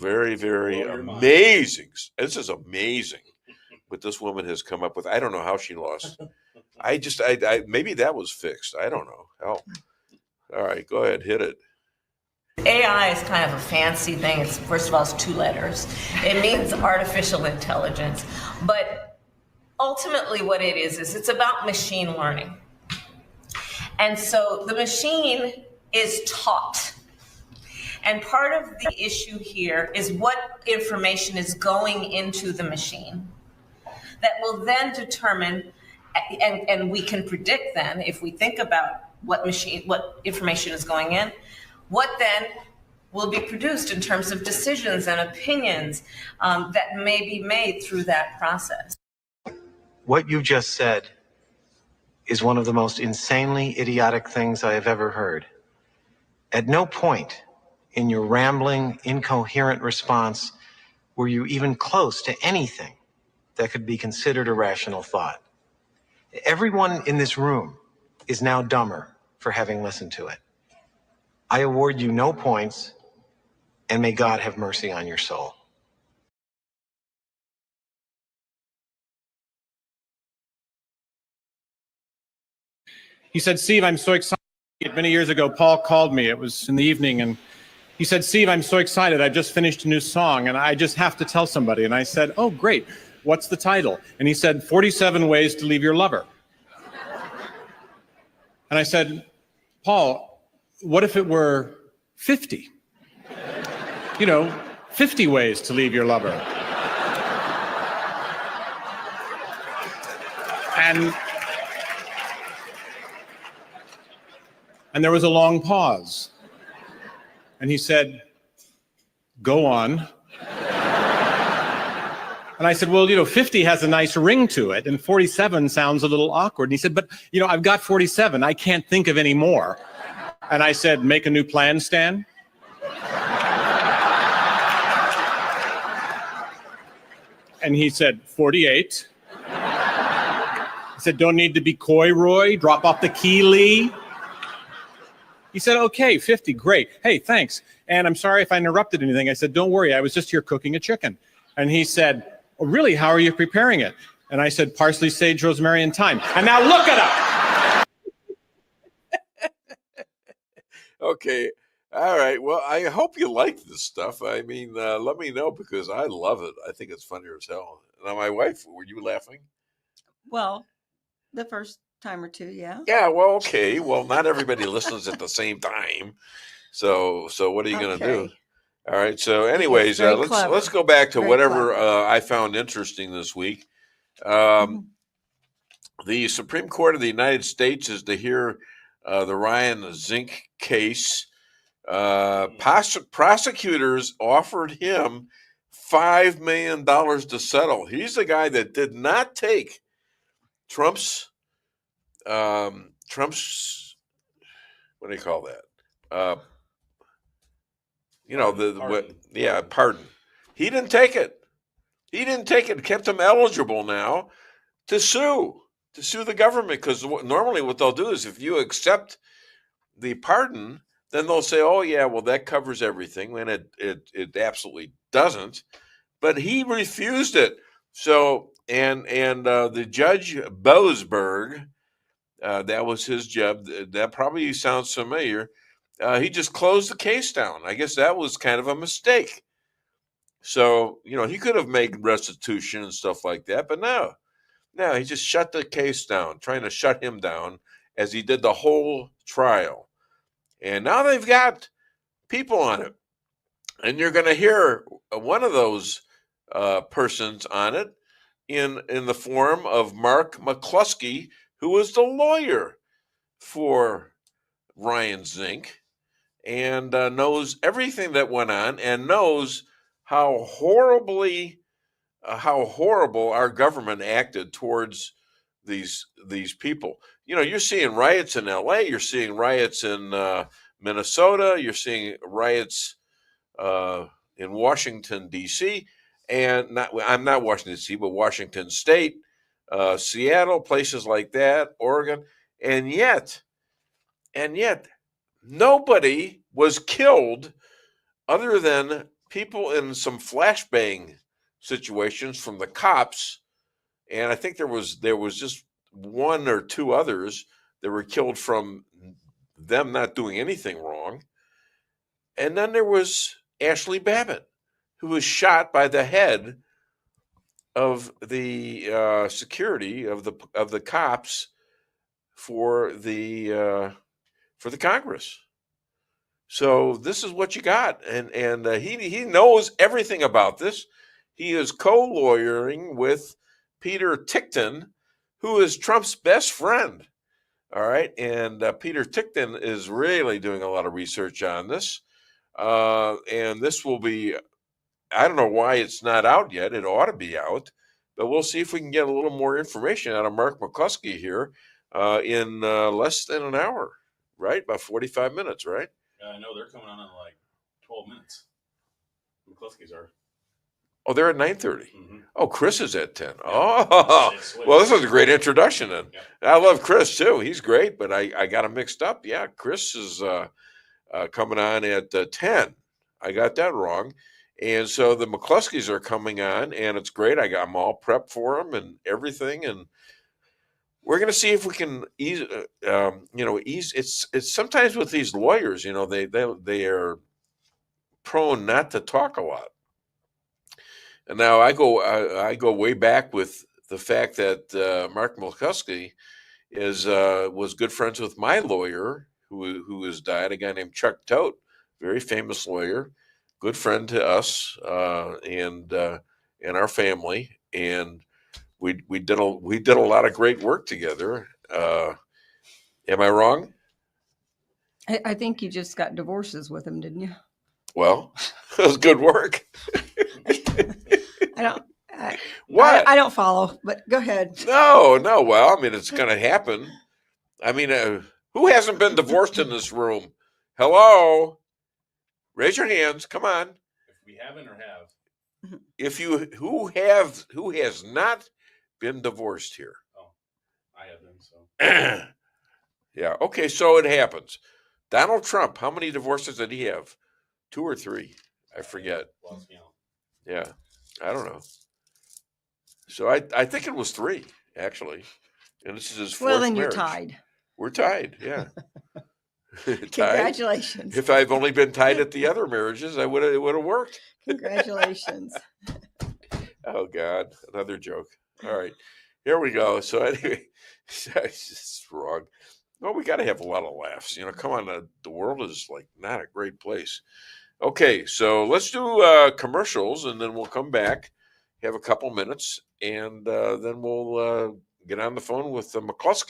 Very, very amazing. This is amazing what this woman has come up with. I don't know how she lost. I maybe that was fixed. I don't know. Hell. All right, go ahead, hit it. AI is kind of a fancy thing. It's, first of all, it's 2 letters. It means artificial intelligence. But ultimately what it is it's about machine learning. And so the machine is taught. And part of the issue here is what information is going into the machine that will then determine, and we can predict then, if we think about what information is going in, what then will be produced in terms of decisions and opinions that may be made through that process. What you just said is one of the most insanely idiotic things I have ever heard. At no point in your rambling, incoherent response were you even close to anything that could be considered a rational thought. Everyone in this room is now dumber for having listened to it. I award you no points, and may God have mercy on your soul. He said, Steve, I'm so excited. Many years ago, Paul called me. It was in the evening, and he said, Steve, I'm so excited. I just finished a new song, and I just have to tell somebody. And I said, oh, great. What's the title? And he said, 47 Ways to Leave Your Lover. And I said, Paul, what if it were 50? 50 ways to leave your lover. And there was a long pause. And he said, go on. And I said, well, 50 has a nice ring to it, and 47 sounds a little awkward. And he said, but, I've got 47. I can't think of any more. And I said, make a new plan, Stan. And he said, 48. He said, don't need to be coy, Roy. Drop off the key, Lee. He said, okay, 50, great. Hey, thanks. And I'm sorry if I interrupted anything. I said, don't worry, I was just here cooking a chicken. And he said, oh, really, how are you preparing it? And I said, parsley, sage, rosemary, and thyme. And now look it up. Okay. All right. Well, I hope you like this stuff. I mean, let me know, because I love it. I think it's funnier as hell. Now, my wife, were you laughing? Well, the first time or two, yeah. Yeah, well, okay. Well, not everybody listens at the same time. So what are you going to do? All right. So anyways, let's go back to whatever I found interesting this week. The Supreme Court of the United States is to hear the Ryan Zinke case. Prosecutors offered him $5 million to settle. He's the guy that did not take Trump's what do you call that? Pardon. He didn't take it. It kept him eligible now to sue the government, because normally what they'll do is, if you accept the pardon, then they'll say, oh yeah, well, that covers everything, when it absolutely doesn't. But he refused it. So and the Judge Boasberg, that was his job. That probably sounds familiar. He just closed the case down. I guess that was kind of a mistake. So, he could have made restitution and stuff like that, but no, he just shut the case down, trying to shut him down, as he did the whole trial. And now they've got people on it. And you're going to hear one of those persons on it in the form of Mark McCloskey, who was the lawyer for Ryan Zinke, and knows everything that went on, and knows how horrible our government acted towards these people. You're seeing riots in LA, you're seeing riots in Minnesota, you're seeing riots in Washington, D.C., and I'm not Washington, D.C., but Washington State, Seattle, places like that, Oregon, and yet nobody was killed other than people in some flashbang situations from the cops, and I think there was just one or two others that were killed from them not doing anything wrong. And then there was Ashley Babbitt, who was shot by the head of the security of the cops for the Congress. So this is what you got, and he knows everything about this. He is co-lawyering with Peter Tickton, who is Trump's best friend. All right, and Peter Tickton is really doing a lot of research on this, and this will be. I don't know why it's not out yet. It ought to be out, but we'll see if we can get a little more information out of Mark McCloskey here in less than an hour, right? About 45 minutes, right? I know they're coming on in like 12 minutes. McCloskey's are. Oh, they're at 9:30. Mm-hmm. Oh, Chris is at 10. Oh, well, this was a great introduction then. Yeah. I love Chris too. He's great, but I got him mixed up. Yeah, Chris is coming on at 10. I got that wrong. And so the McCloskeys are coming on, and it's great. I got them all prepped for them and everything, and we're going to see if we can ease. It's sometimes with these lawyers, they are prone not to talk a lot. And now I go way back with the fact that Mark McCloskey was good friends with my lawyer who has died, a guy named Chuck Tote, very famous lawyer. Good friend to us and our family, and we did a lot of great work together. Am I wrong? I think you just got divorces with him, didn't you? Well, it was good work. I don't follow, but go ahead. No. Well, I mean, it's going to happen. I mean, who hasn't been divorced in this room? Hello. Raise your hands. Come on. If we haven't or have. If you who has not been divorced here? Oh, I have been. So. Yeah. Okay. So it happens. Donald Trump. How many divorces did he have? 2 or 3? I forget. Yeah. I don't know. So I think it was 3 actually, and this is his 4th Well, then marriage. you're tied. We're tied. Yeah. Congratulations. If I've only been tied at the other marriages, it would have worked. Congratulations. Oh God, another joke. All right, here we go. So anyway, it's just wrong. Well, we got to have a lot of laughs. Come on, the world is like not a great place. Okay, so let's do commercials, and then we'll come back, have a couple minutes, and then we'll get on the phone with McCloskey.